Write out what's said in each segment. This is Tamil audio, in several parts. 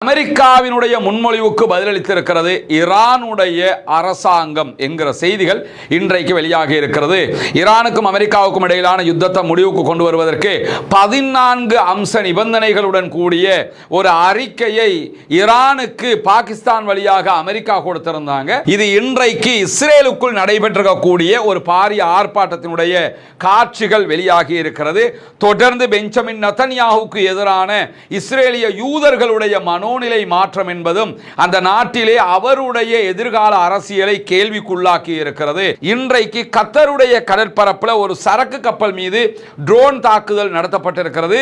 அமெரிக்காவினுடைய முன்மொழிவுக்கு பதிலளித்திருக்கிறது ஈரானுடைய அரசாங்கம் என்கிற செய்திகள் இன்றைக்கு வெளியாகி இருக்கிறது. ஈரானுக்கும் அமெரிக்காவுக்கும் இடையிலான யுத்தத்தை முடிவுக்கு கொண்டு வருவதற்கு 14 அம்ச நிபந்தனைகளுடன் கூடிய ஒரு அறிக்கையை ஈரானுக்கு பாகிஸ்தான் வழியாக அமெரிக்கா கொடுத்திருந்தாங்க. இது இன்றைக்கு இஸ்ரேலுக்குள் நடைபெற்றிருக்கக்கூடிய ஒரு பாரிய ஆர்ப்பாட்டத்தினுடைய காட்சிகள் வெளியாகி இருக்கிறது. தொடர்ந்து பெஞ்சமின் நெதன்யாஹுவுக்கு எதிரான இஸ்ரேலிய யூதர்களுடைய மனோநிலை மாற்றம் என்பதும் அந்த நாட்டிலே அவருடைய எதிர்கால அரசியலை கேள்விக்குள்ளாக்கி இருக்கிறது. இன்றைக்கு கத்தருடைய கடற்பரப்புல ஒரு சரக்கு கப்பல் மீது ட்ரோன் தாக்குதல் நடத்தப்பட்டிருக்கிறது.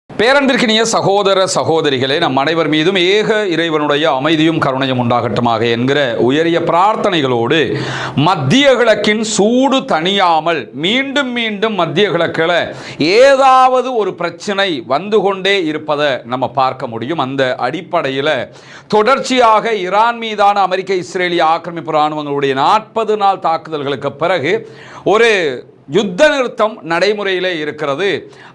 பேரன்பிற்கினிய சகோதர சகோதரிகளே, நம் அனைவர் மீதும் ஏக இறைவனுடைய அமைதியும் கருணையும் உண்டாகட்டுமாக என்கிற உயரிய பிரார்த்தனைகளோடு மத்திய கிழக்கின் சூடு தணியாமல் மீண்டும் மீண்டும் மத்திய கிழக்கில் ஏதாவது ஒரு பிரச்சனை வந்து கொண்டே இருப்பதை நம்ம பார்க்க முடியும். அந்த அடிப்படையில் தொடர்ச்சியாக ஈரான் மீதான அமெரிக்க இஸ்ரேலிய ஆக்கிரமிப்பு இராணுவங்களுடைய 40 நாள் தாக்குதல்களுக்கு பிறகு ஒரு யுத்த நிறுத்தம் நடைமுறையிலே இருக்கிறது.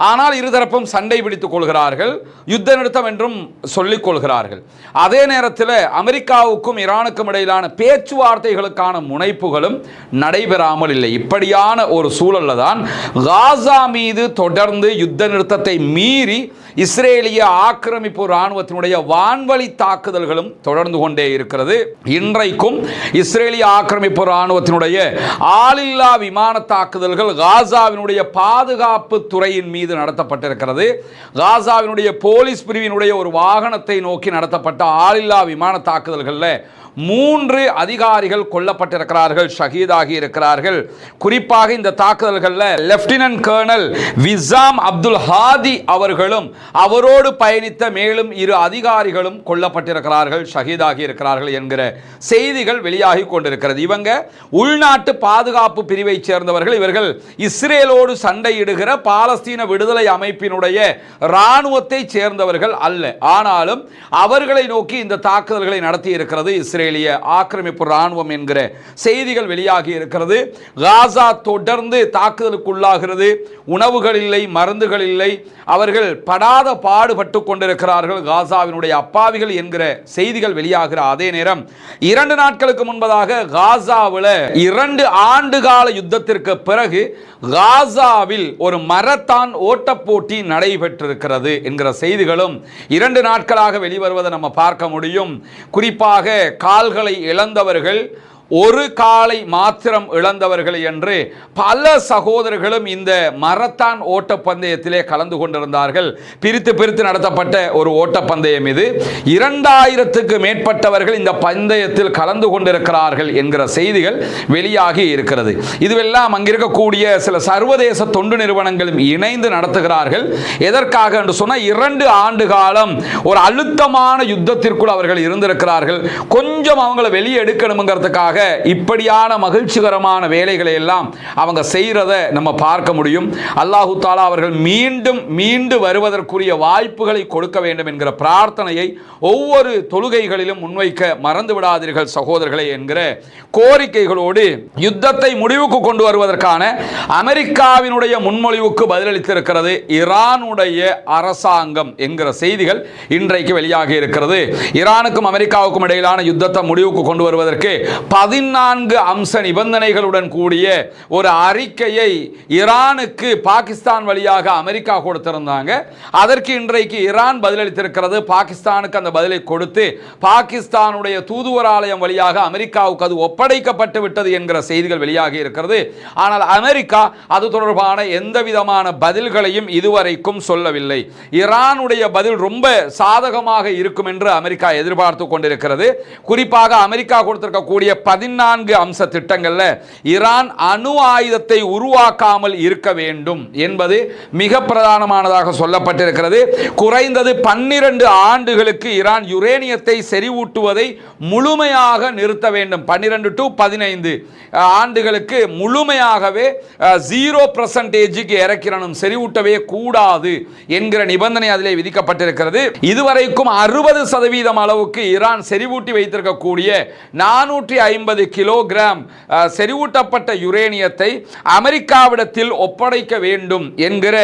ஆனால் இருதரப்பும் சண்டை பிடித்துக் கொள்கிறார்கள், யுத்த நிறுத்தம் என்றும் சொல்லிக் கொள்கிறார்கள். அதே நேரத்தில் அமெரிக்காவுக்கும் ஈரானுக்கும் இடையிலான பேச்சுவார்த்தைகளுக்கான முனைப்புகளும் நடைபெறாமல் இல்லை. இப்படியான ஒரு சூழல்ல தான் காசா மீது தொடர்ந்து யுத்த நிறுத்தத்தை மீறி இஸ்ரேலிய ஆக்கிரமிப்பு இராணுவத்தினுடைய வான்வழி தாக்குதல்களும் தொடர்ந்து கொண்டே இருக்கிறது. இன்றைக்கும் இஸ்ரேலிய ஆக்கிரமிப்பு இராணுவத்தினுடைய ஆளில்லா விமான தாக்குதல்கள் காசாவினுடைய பாதுகாப்பு துறையின் மீது நடத்தப்பட்டிருக்கிறது. காசாவினுடைய போலீஸ் பிரிவினுடைய ஒரு வாகனத்தை நோக்கி நடத்தப்பட்ட ஆளில்லா விமான தாக்குதல்களில் 3 அதிகாரிகள் கொல்லப்பட்டிருக்கிறார்கள், ஷஹீதாகி இருக்கிறார்கள். குறிப்பாக இந்த தாக்குதல்களில் லெப்டினன்ட் கர்னல் விசாம் அப்துல் ஹாதி அவர்களும் அவரோடு பயணித்த மேலும் 2 அதிகாரிகளும் கொல்லப்பட்டிருக்கிறார்கள், ஷஹீதாகி இருக்கிறார்கள் என்கிற செய்திகள் வெளியாகி கொண்டிருக்கிறது. இவங்க உள்நாட்டு பாதுகாப்பு பிரிவை சேர்ந்தவர்கள். இவர்கள் இஸ்ரேலோடு சண்டையிடுகிற பாலஸ்தீன விடுதலை அமைப்பினுடைய இராணுவத்தை சேர்ந்தவர்கள் அல்ல. ஆனாலும் அவர்களை நோக்கி இந்த தாக்குதல்களை நடத்தி இருக்கிறது இஸ்ரேலிய ஆக்கிரமிப்பு இராணுவம் என்கிற செய்திகள் வெளியாகி இருக்கிறது. காசா தொடர்ந்து தாக்குதலுக்குள்ளாகிறது. உணவுகள் இல்லை, மருந்துகள் இல்லை. அவர்கள் படாத பாடுபட்டு கொண்டிருக்கிறார்கள் காசாவினுடைய அப்பாவிகள் என்கிற செய்திகள் வெளியாகிற அதே நேரம் 2 நாட்களுக்கு முன்பதாக காசாவில் 2 ஆண்டுகால யுத்தத்திற்கு பிறகு காசாவில் ஒரு மரத்தான் ஓட்டப் போட்டி நடைபெற்றிருக்கிறது என்கிற செய்திகளும் 2 நாட்களாக வெளிவருவதை நம்ம பார்க்க முடியும். குறிப்பாக கால்களை இழந்தவர்கள், ஒரு காலை மாத்திரம் இழந்தவர்கள் என்று பல சகோதரர்களும் இந்த மரத்தான் ஓட்டப்பந்தயத்திலே கலந்து கொண்டிருந்தார்கள். பிரித்து நடத்தப்பட்ட ஒரு ஓட்டப்பந்தயம் இது. 2000க்கு மேற்பட்டவர்கள் இந்த பந்தயத்தில் கலந்து கொண்டிருக்கிறார்கள் என்கிற செய்திகள் வெளியாகி இருக்கிறது. இதுவெல்லாம் அங்கிருக்கக்கூடிய சில சர்வதேச தொண்டு நிறுவனங்களும் இணைந்து நடத்துகிறார்கள். எதற்காக என்று சொன்னால் 2 ஆண்டு காலம் ஒரு அழுத்தமான யுத்தத்திற்குள் அவர்கள் இருந்திருக்கிறார்கள். கொஞ்சம் அவங்களை வெளியே எடுக்கணுங்கிறதுக்காக இப்படியான மகிழ்ச்சிகரமான வேலைகளை எல்லாம் அவங்க செய்யறதை நம்ம பார்க்க முடியும். அல்லாஹு தாலா அவர்கள் மீண்டு வருவதற்குரிய வாய்ப்புகளை கொடுக்க வேண்டும் என்கிற பிரார்த்தனையை ஒவ்வொரு தொழுகைகளிலும் முன்வைக்க மறந்து விடாதீர்கள் சகோதரர்களே என்கிற கோரிக்கைகளோடு யுத்தத்தை முடிவுக்கு கொண்டு வருவதற்கான அமெரிக்காவினுடைய முன்மொழிவுக்கு பதிலளித்திருக்கிறது ஈரானுடைய அரசாங்கம் என்கிற செய்திகள் இன்றைக்கு வெளியாகி இருக்கிறது. ஈரானுக்கும் அமெரிக்காவுக்கும் இடையிலான யுத்தத்தை முடிவுக்கு கொண்டு வருவதற்கு 14 அம்ச நிபந்தனைகளுடன் கூடிய ஒரு அறிக்கையை ஈரானுக்கு பாகிஸ்தான் வழியாக அமெரிக்கா கொடுத்திருந்தாங்க. அதற்கு இன்றைக்கு ஈரான் பதிலளித்திருக்கிறது. பாகிஸ்தானுக்கு அந்த பதிலை கொடுத்து பாகிஸ்தானுடைய தூதுவராலயம் வழியாக அமெரிக்காவுக்கு அது ஒப்படைக்கப்பட்டு விட்டது என்கிற செய்திகள் வெளியாகி இருக்கிறது. ஆனால் அமெரிக்கா அது தொடர்பான எந்த விதமான பதில்களையும் இதுவரைக்கும் சொல்லவில்லை. ஈரானுடைய பதில் ரொம்ப சாதகமாக இருக்கும் என்று அமெரிக்கா எதிர்பார்த்து கொண்டிருக்கிறது. குறிப்பாக அமெரிக்கா கொடுத்திருக்கக்கூடிய 14 அம்ச திட்டங்கள்ல ஈரான் அணு ஆயுதத்தை உருவாக்காமல் இருக்க வேண்டும் என்பது மிக பிரதானமானதாக சொல்லப்பட்டிருக்கிறது. குறைந்தது 12 ஆண்டுகளுக்கு ஈரான் யுரேனியத்தை செறிவூட்டுவதை முழுமையாக நிறுத்த வேண்டும். 12 to 15 ஆண்டுகளுக்கு முழுமையாகவே 0% இறக்கிறனும், செறிவூட்டவே கூடாது என்கிற நிபந்தனை அதிலே விதிக்கப்பட்டிருக்கிறது. இதுவரைக்கும் 60% அளவுக்கு ஈரான் செறிவூட்டி வைத்திருக்கக்கூடிய 450 250 கிலோகிராம் செறிவூட்டப்பட்ட யுரேனியத்தை அமெரிக்காவிடத்தில் ஒப்படைக்க வேண்டும் என்கிற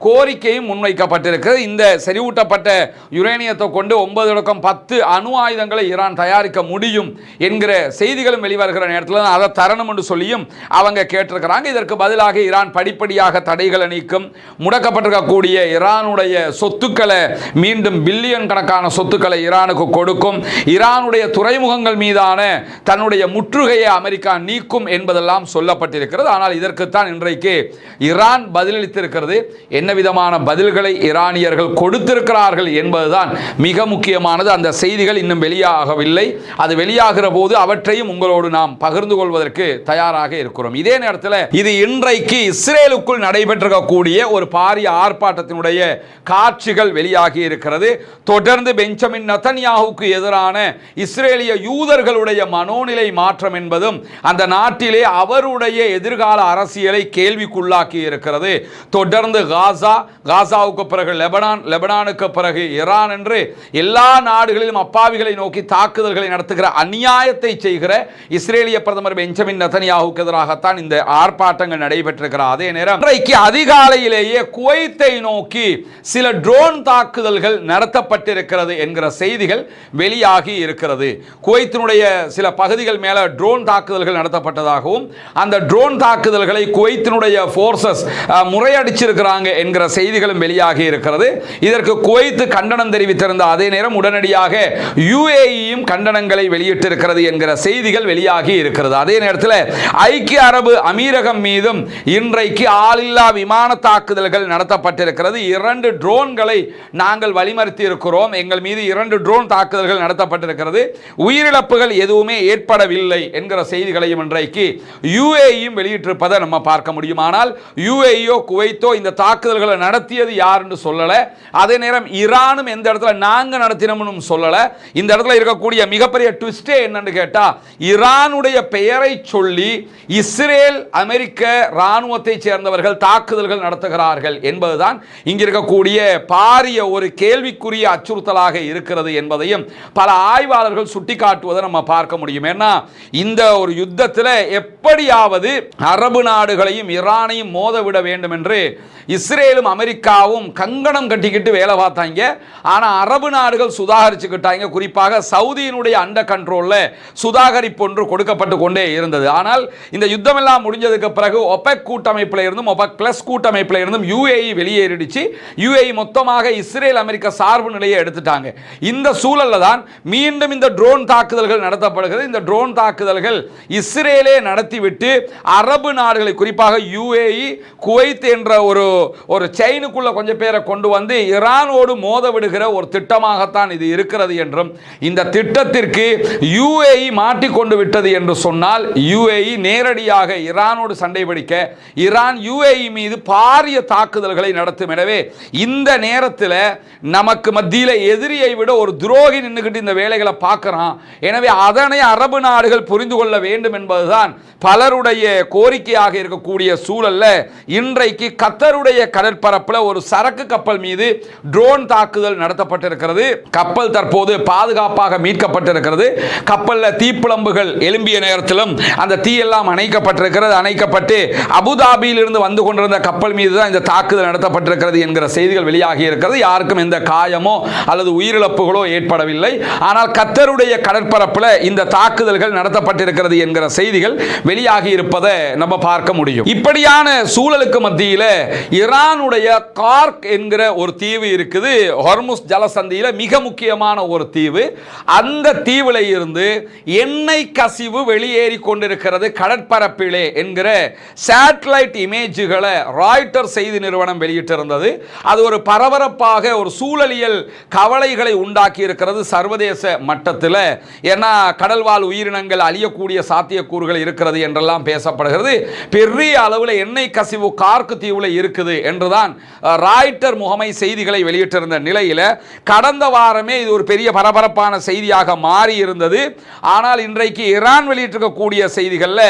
கோரிக்கையும் முன்வைக்கப்பட்டிருக்கிறது. இந்த செறிவூட்டப்பட்ட யுரேனியத்தை கொண்டு 9-10 அணு ஆயுதங்களை ஈரான் தயாரிக்க முடியும் என்கிற செய்திகளும் வெளிவருகிற நேரத்தில் அதை தரணும் என்று சொல்லியும் அவங்க கேட்டிருக்கிறாங்க. இதற்கு பதிலாக ஈரான் படிப்படியாக தடைகளை நீக்கும், முடக்கப்பட்டிருக்கக்கூடிய ஈரானுடைய சொத்துக்களை மீண்டும் பில்லியன் கணக்கான சொத்துக்களை ஈரானுக்கு கொடுக்கும், ஈரானுடைய துறைமுகங்கள் மீதான தன்னுடைய முற்றுகையை அமெரிக்கா நீக்கும் என்பதெல்லாம் சொல்லப்பட்டிருக்கிறது. ஆனால் இதற்குத்தான் இன்றைக்கு ஈரான் பதிலளித்திருக்கிறது. என்ன விதமான பதில்களை ஈரானியர்கள் கொடுத்திருக்கிறார்கள் என்பதுதான் மிக முக்கியமானது. அந்த செய்திகள் இன்னும் வெளியாகவில்லை. அது வெளியாகிற போது அவற்றையும் உங்களோடு நாம் பகிர்ந்து கொள்வதற்கு தயாராக இருக்கிறோம். இதே நேரத்தில் இது இன்றைக்கு இஸ்ரேலுக்குள் நடைபெற்றிருக்கக்கூடிய ஒரு பாரிய ஆர்ப்பாட்டத்தினுடைய காட்சிகள் வெளியாகி இருக்கிறது. தொடர்ந்து பெஞ்சமின் நெதன்யாஹுவுக்கு எதிரான இஸ்ரேலிய யூதர்களுடைய மனோநிலை மாற்றம் என்பதும் அந்த நாட்டிலே அவருடைய எதிர்கால அரசியலை கேள்விக்குள்ளாக்கி இருக்கிறது. தொடர்ந்து காசாவுக்கு பிறகு லெபனானுக்கு பிறகு ஈரான் என்று எல்லா நாடுகளிலும் அப்பாவிகளை நோக்கி தாக்குதல்களை நடத்துகிற அநியாயத்தை செய்கிற இஸ்ரேலிய பிரதமர் பெஞ்சமின் நெதன்யாஹுவுக்கு எதிராகத்தான் இந்த ஆர்ப்பாட்டங்கள் நடைபெற்றிருக்கிறது. அதே நேரம் இன்றைக்கு அதிகாலையிலேயே குவைத்தை நோக்கி சில ட்ரோன் தாக்குதல்கள் நடத்தப்பட்டிருக்கிறது என்கிற செய்திகள் வெளியாகி இருக்கிறது. குவைத்தினுடைய சில பகுதிகள் மேல ட்ரோன் தாக்குதல்கள் நடத்தப்பட்டதாகவும் அந்த ட்ரோன் தாக்குதல்களை குவைத்தினுடைய போர்சஸ் முறையடிச்சிருக்கிறாங்க என்கிற செய்திகளும் வெளியாகி இருக்கிறது. இதற்கு குவைத் கண்டனம் தெரிவித்திருந்த அதே நேரம் உடனடியாக யுஏஇயும் கண்டனங்களை வெளியிட்டிருக்கிறது என்கிற செய்திகள் வெளியாகி இருக்கிறது. அதே நேரத்தில் ஐக்கிய அரபு அமீரகம் மீதும் இன்றைக்கு ஆளில்லா விமான தாக்குதல்கள் நடத்தப்பட்டிருக்கிறது. 2 ட்ரோன்களை நாங்கள் வழிமறித்து இருக்கிறோம், எங்கள் மீது 2 ட்ரோன் தாக்குதல்கள் நடத்தப்பட்டிருக்கிறது, உயிரிழப்புகள் எதுவுமே ஏற்படவில்லை என்கிற செய்திகளையும் இன்றைக்கு யுஏஇயும் வெளியிட்டிருப்பதை நம்ம பார்க்க முடியும். ஆனால் யுஏஇயோ குவைத்தோ இந்த தாக்குதல்களை நடத்தியது யார் என்று சொல்லல. அதே நேரம் ஈரானும் எந்த இடத்துல நாங்க நடத்தினோம்னு சொல்லல. இந்த இடத்துல இருக்கக்கூடிய மிகப்பெரிய ட்விஸ்டே என்னன்னு கேட்டா, ஈரானுடைய பெயரை சொல்லி இஸ்ரேல் அமெரிக்க ராணுவத்தை சேர்ந்தவர்கள் தாக்குதல்கள் நடத்துகிறார்கள் என்பதுதான் இங்க இருக்கக்கூடிய பாரிய ஒரு கேள்விக்குரிய அச்சுறுத்தலாக இருக்கிறது என்பதையும் பல ஆய்வாளர்கள் சுட்டிக்காட்டுவதை நம்ம பார்க்க முடியும். ஏன்னா இந்த ஒரு யுத்தத்தில் எப்படியாவது அரபு நாடுகளையும் ஈரானையும் மோத விட வேண்டும் என்று இஸ்ரேலும் அமெரிக்காவும் கங்கணம் கட்டிக்கிட்டு வேலை பார்த்தாங்க. ஆனால் அரபு நாடுகள் சுதாகரிச்சுக்கிட்டாங்க. குறிப்பாக சவுதியினுடைய அண்ட கண்ட்ரோலில் சுதாகரிப்பு ஒன்று கொடுக்கப்பட்டு கொண்டே இருந்தது. ஆனால் இந்த யுத்தம் எல்லாம் முடிஞ்சதுக்கு பிறகு ஒபெக் கூட்டமைப்பில் இருந்தும் ஒபெக் பிளஸ் கூட்டமைப்பில் இருந்தும் யுஏஇ வெளியேறிடுச்சு. யுஏஇ மொத்தமாக இஸ்ரேல் அமெரிக்க சார்பு நிலையை எடுத்துட்டாங்க. இந்த சூழல்ல தான் மீண்டும் இந்த ட்ரோன் தாக்குதல்கள் நடத்தப்படுகிறது. இந்த ட்ரோன் தாக்குதல்கள் இஸ்ரேலே நடத்திவிட்டு அரபு நாடுகளை குறிப்பாக யுஏஇ குவைத் என்ற ஒரு செயினுக்குள்ள கொஞ்சம் பேரை கொண்டு வந்து ஈரானோடு மோத விடுகிற ஒரு திட்டமாகத்தான் இது இருக்கிறது என்றும், இந்த திட்டத்திற்கு யுஏஇ மாட்டிக்கொண்டு விட்டது என்று சொன்னால் யுஏஇ நேரடியாக ஈரானோடு சண்டை பிடிக்க ஈரான் யுஏஇ மீது பாரிய தாக்குதல்களை நடத்தும். எனவே இந்த நேரத்தில் நமக்கு மத்தியில் எதிரியை விட ஒரு துரோகி நின்றுகிட்டு இந்த வேலைகளை பார்க்கிறான். எனவே அதனை அரபு நாடுகள் புரிந்து கொள்ள வேண்டும் என்பதுதான் பலருடைய கோரிக்கையாக இருக்கக்கூடிய சூழல்ல இன்றைக்கு கத்தருடைய கடற்பரப்பில் ஒரு சரக்கு கப்பல் மீது ட்ரோன் தாக்குதல் நடத்தப்பட்டிருக்கிறது. கப்பல் தற்போது பாதுகாப்பாக மீட்கப்பட்டிருக்கிறது. கப்பலில் தீப்பிழம்புகள் எழும்பிய நேரத்திலும் அந்த தீயெல்லாம் அணைக்கப்பட்டிருக்கிறது. அணைக்கப்பட்டு அபுதாபியில் இருந்து வந்து கொண்டிருந்த கப்பல் மீது தான் இந்த தாக்குதல் நடத்தப்பட்டிருக்கிறது என்கிற செய்திகள் வெளியாகி இருக்கிறது. யாருக்கும் எந்த காயமோ அல்லது உயிரிழப்புகளோ ஏற்படவில்லை. ஆனால் கத்தருடைய கடற்பரப்பில் இந்த தாக்குதல்கள் நடத்தப்பட்டிருக்கிறது என்கிற செய்திகள் வெளியாகி இருப்பதை நம்ம பார்க்க முடியும். இப்படியான சூழலுக்கு மத்தியில் ஈரானுடைய கார்க் என்கிற ஒரு தீவு இருக்குது. ஹொர்முஸ் ஜலசந்தியில் மிக முக்கியமான ஒரு தீவு. அந்த தீவில் இருந்து எண்ணெய் கசிவு வெளியேறி கொண்டிருக்கிறது கடற்பரப்பிலே என்கிற சேட்டலைட் இமேஜ்களை ராய்ட்டர் செய்தி நிறுவனம் வெளியிட்டிருந்தது. அது ஒரு பரபரப்பாக ஒரு சூழலியல் கவலைகளை உண்டாக்கி இருக்கிறது சர்வதேச மட்டத்தில். ஏன்னா கடல்வாழ் உயிரினங்கள் அழியக்கூடிய சாத்தியக்கூறுகள் இருக்கிறது என்றெல்லாம் பேசப்படுகிறது. பெரிய அளவில் எண்ணெய் கசிவு கார்க் தீவில் இருக்குது என்றுதான் ராய்ட்டர் முகமை செய்திகளை வெளியிட்டிருந்த நிலையில் கடந்த வாரமே இது ஒரு பெரிய பரபரப்பான செய்தியாக மாறி இருந்தது. ஆனால் இன்றைக்கு ஈரான் வெளியிட்டிருக்கக்கூடிய செய்திகளில்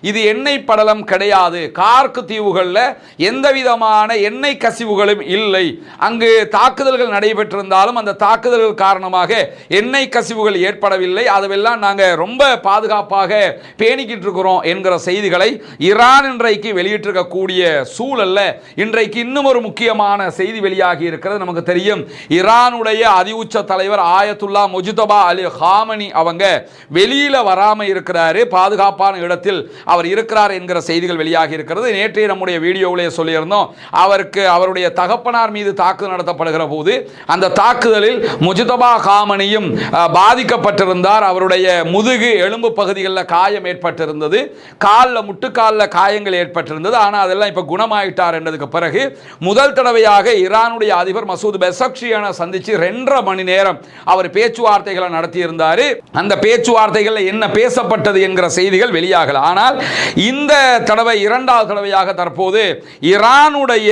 இது எண்ணெய் படலம் கிடையாது, கார்க் தீவுகளில் எந்த விதமான எண்ணெய் கசிவுகளும் இல்லை, அங்கு தாக்குதல்கள் நடைபெற்றிருந்தாலும் அந்த தாக்குதல்கள் காரணமாக எண்ணெய் கசிவுகள் ஏற்படவில்லை, அதுவெல்லாம் நாங்கள் ரொம்ப பாதுகாப்பாக பேணிக்கிட்டு இருக்கிறோம் என்கிற செய்திகளை ஈரான் இன்றைக்கு வெளியிட்டிருக்கக்கூடிய சூழல்ல இன்றைக்கு இன்னும் ஒரு முக்கியமான செய்தி வெளியாகி இருக்கிறது. நமக்கு தெரியும், ஈரானுடைய அதிஉச்ச தலைவர் ஆயத்துல்லா முஜ்தபா அலி ஹாமனி அவங்க வெளியில வராம இருக்கிறாரு, பாதுகாப்பான இடத்தில் அவர் இருக்கிறார் என்கிற செய்திகள் வெளியாகி இருக்கிறது. நேற்றைய நம்முடைய வீடியோவிலே சொல்லியிருந்தோம், அவருடைய தகப்பனார் மீது தாக்குதல் நடத்தப்படுகிற போது அந்த தாக்குதலில் முஜ்தபா ஹாமனியும் பாதிக்கப்பட்டிருந்தார். அவருடைய முதுகு எலும்பு பகுதிகளில் காயம் ஏற்பட்டிருந்தது, காலில் முட்டுக்காலில் காயங்கள் ஏற்பட்டிருந்தது. ஆனால் அதெல்லாம் இப்போ குணமாயிட்டார் என்றதுக்கு பிறகு முதல் தடவையாக ஈரானுடைய அதிபர் மசூத் பெசக்ஷியானை சந்திச்சு 2.5 மணி நேரம் அவர் பேச்சுவார்த்தைகளை நடத்தியிருந்தார். அந்த பேச்சுவார்த்தைகளில் என்ன பேசப்பட்டது என்கிற செய்திகள் வெளியாகல. ஆனால் இந்த தடவை 2வது தடவையாக தற்போது ஈரானுடைய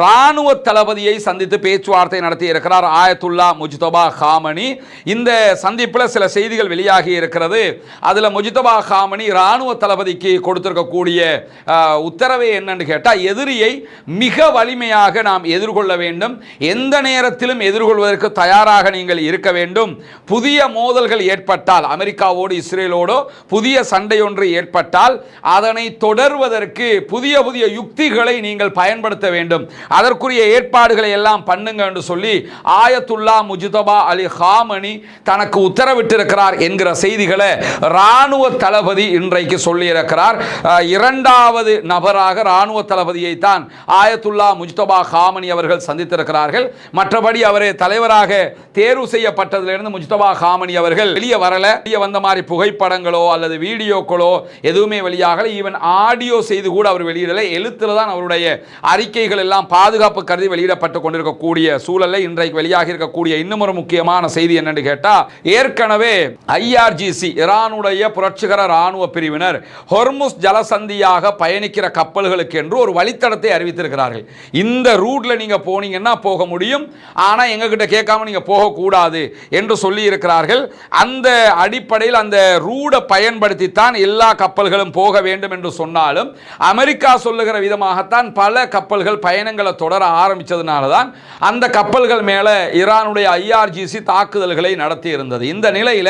ராணுவ தளபதியை சந்தித்து பேச்சுவார்த்தை நடத்தி இருக்கிறார் ஆயத்துல்லா முஜ்தபா ஹாமனி. இந்த சந்திப்பில் சில செய்திகள் வெளியாகி இருக்கிறது. அதில் முஜ்தபா ஹாமனி ராணுவ தளபதிக்கு கொடுத்திருக்கக்கூடிய உத்தரவை என்னன்னு கேட்டால், எதிரியை மிக வலிமையாக நாம் எதிர்கொள்ள வேண்டும், எந்த நேரத்திலும் எதிர்கொள்வதற்கு தயாராக நீங்கள் இருக்க வேண்டும். புதிய மோதல்கள் ஏற்பட்டால், அமெரிக்காவோடு இஸ்ரேலோடு புதிய சண்டை ஒன்று ஏற்பட்டால் அதனை தொடர்வதற்கு புதிய புதிய யுக்திகளை நீங்கள் பயன்படுத்த வேண்டும், அதற்குரிய ஏற்பாடுகளை எல்லாம் பண்ணுங்க என்று சொல்லி ஆயத்துல்லா முஜ்தபா அலி ஹாமனி தனக்கு உத்தரவிட்டிருக்கிறார் என்கிற செய்திகளை ராணுவ தளபதி இன்றைக்கு சொல்லியிருக்கிறார். 2வது நபராக ராணுவ தளபதியை தான் ஆயத்துல்லா முஜ்தபா ஹாமனி அவர்கள் சந்தித்திருக்கிறார்கள். மற்றபடி அவரே தலைவராக தேர்வு செய்யப்பட்டதிலிருந்து முஜ்தபா ஹாமனி அவர்கள் வெளியே வரல. வெளியே வந்த மாதிரி புகைப்படங்களோ அல்லது வீடியோக்களோ எதுவுமே வெளியாகல. ஈவன் ஆடியோ செய்து கூட அவர் வெளியிடலை. எழுத்துல தான் அவருடைய அறிக்கைகள் எல்லாம் பாதுகாப்பு கருதி வெளியிடப்பட்டு கொண்டிருக்கக்கூடிய சூழலை இன்றைக்கு வெளியாகி இருக்கக்கூடிய இன்னும் ஒரு முக்கியமான செய்தி என்னன்னு கேட்டா, ஏற்கனவே IRGC ஈரானுடைய புரட்சிகர ராணுவ பிரிவினர் ஹொர்முஸ் ஜலசந்தியாக பயணிக்கிற கப்பல்களுக்கு என்று ஒரு வழித்தடத்தை அறிவித்திருக்கிறார்கள். இந்த ரூட்ல நீங்க போனீங்கன்னா போக முடியும், ஆனா எங்க கிட்ட கேட்காம நீங்க போக கூடாது என்று சொல்லி இருக்கிறார்கள். அந்த அடிப்படையில் அந்த ரூடை பயன்படுத்தி தான் எல்லா கப்பல்களும் போக வேண்டும் என்று சொன்னாலும் அமெரிக்கா சொல்லுகிற விதமாகத்தான் பல கப்பல்கள் பயணங்களை தொடர ஆரம்பிச்சதுனால தான் அந்த கப்பல்கள் மேல ஈரானுடைய IRGC தாக்குதல்களை நடத்தி இருந்தது. இந்த நிலையில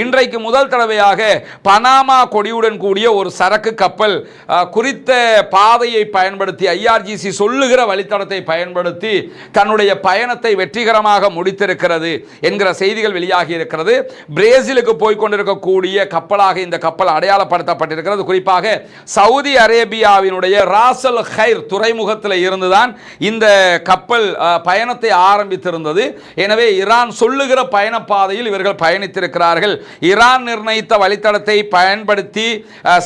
இன்றைக்கு முதல் தடவையாக பனாமா கொடியுடன் கூடிய ஒரு சரக்கு கப்பல் குறித்த பாதையை பயன்படுத்தி IRGC சொல்லுகிற வழித்தடத்தை பயன்படுத்தி தன்னுடைய பயணத்தை வெற்றிகரமாக முடித்திருக்கிறது என்கிற செய்திகள் வெளியாகி இருக்கிறது. பிரேசிலுக்கு போய் கொண்டிருக்கக்கூடிய கப்பலாக இந்த கப்பல் அடையாளப்படுத்தப்பட்டிருக்கிறது. குறிப்பாக சவுதி அரேபியாவினுடைய ராசல் ஹைர் துறைமுகத்தில் இருந்துதான் இந்த கப்பல் பயணத்தை ஆரம்பித்திருந்தது. எனவே ஈரான் சொல்லுகிற பயண பாதையில் இவர்கள் பயணித்திருக்கிறார்கள். ஈரான் நிர்ணயித்த வழித்தடத்தை பயன்படுத்தி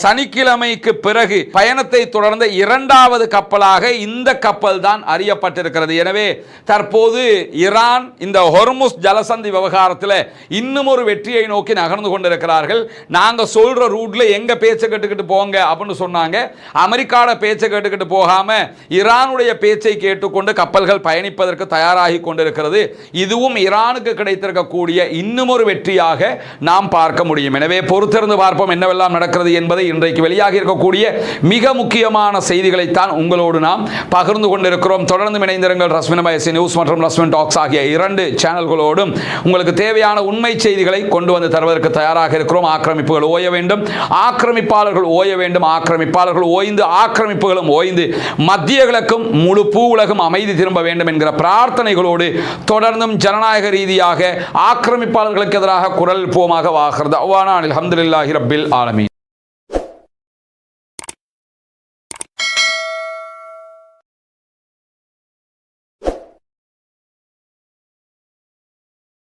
சனிக்கிழமைக்கு பிறகு பயணத்தை தொடர்ந்த 2வது கப்பலாக இந்த கப்பல் தான் அறியப்பட்டிருக்கிறது. எனவே தற்போது ஈரான் இந்த ஹொர்முஸ் ஜலசந்தி விவகாரத்தில் இன்னும் ஒரு வெற்றியை நோக்கி நகர்ந்து கொண்டிருக்கிறார்கள். நாங்க சொல்ற ரூட்ல எங்க பேச்சை கேட்டுக்கிட்டு போங்க அப்படின்னு சொன்னாங்க. அமெரிக்காவோட பேச்சை கேட்டுக்கிட்டு போகாம ஈரானுடைய பேச்சை கேட்டுக்கொண்டு கப்பல்கள் பயணிப்பதற்கு தயாராகி கொண்டிருக்கிறது. இதுவும் ஈரானுக்கு கிடைத்திருக்கக்கூடிய இன்னும் ஒரு வெற்றியாக நாம் பார்க்க முடியும். எனவே பொறுத்திருந்து பார்ப்போம் என்னவெல்லாம் நடக்கிறது என்பதை. இன்றைக்கு வெளியாகி இருக்கக்கூடிய மிக முக்கியமான செய்திகளைத்தான் உங்களோடு நாம் பகிர்ந்து கொண்டிருக்கிறோம். தொடர்ந்து இணைந்திருங்கள். ரஸ்மின் மயசி நியூஸ் மற்றும் ரஸ்மின் டாக்ஸ் ஆகிய 2 சேனல்களோடும் உங்களுக்கு தேவையான உண்மை செய்திகளை கொண்டு வந்து தருவதற்கு தயாராக இருக்கிறோம். ஆக்கிரமிப்புகள் ஓய வேண்டும், ஆக்கிரமிப்பாளர்கள் ஓய வேண்டும், ஆக்கிரமிப்பாளர்கள் ஓய்ந்து ஆக்கிரமிப்புகளும் ஓய்ந்து மத்திய கிழக்கும் முழு பூ உலகம் அமைதி திரும்ப வேண்டும் என்கிற பிரார்த்தனைகளோடு தொடர்ந்தும் ஜனநாயக ரீதியாக ஆக்கிரமிப்பாளர்களுக்கு எதிராக குரல் போமாக வாகிறது. அல்ஹம்துலில்லாஹி ரப்பில் ஆலமீன்.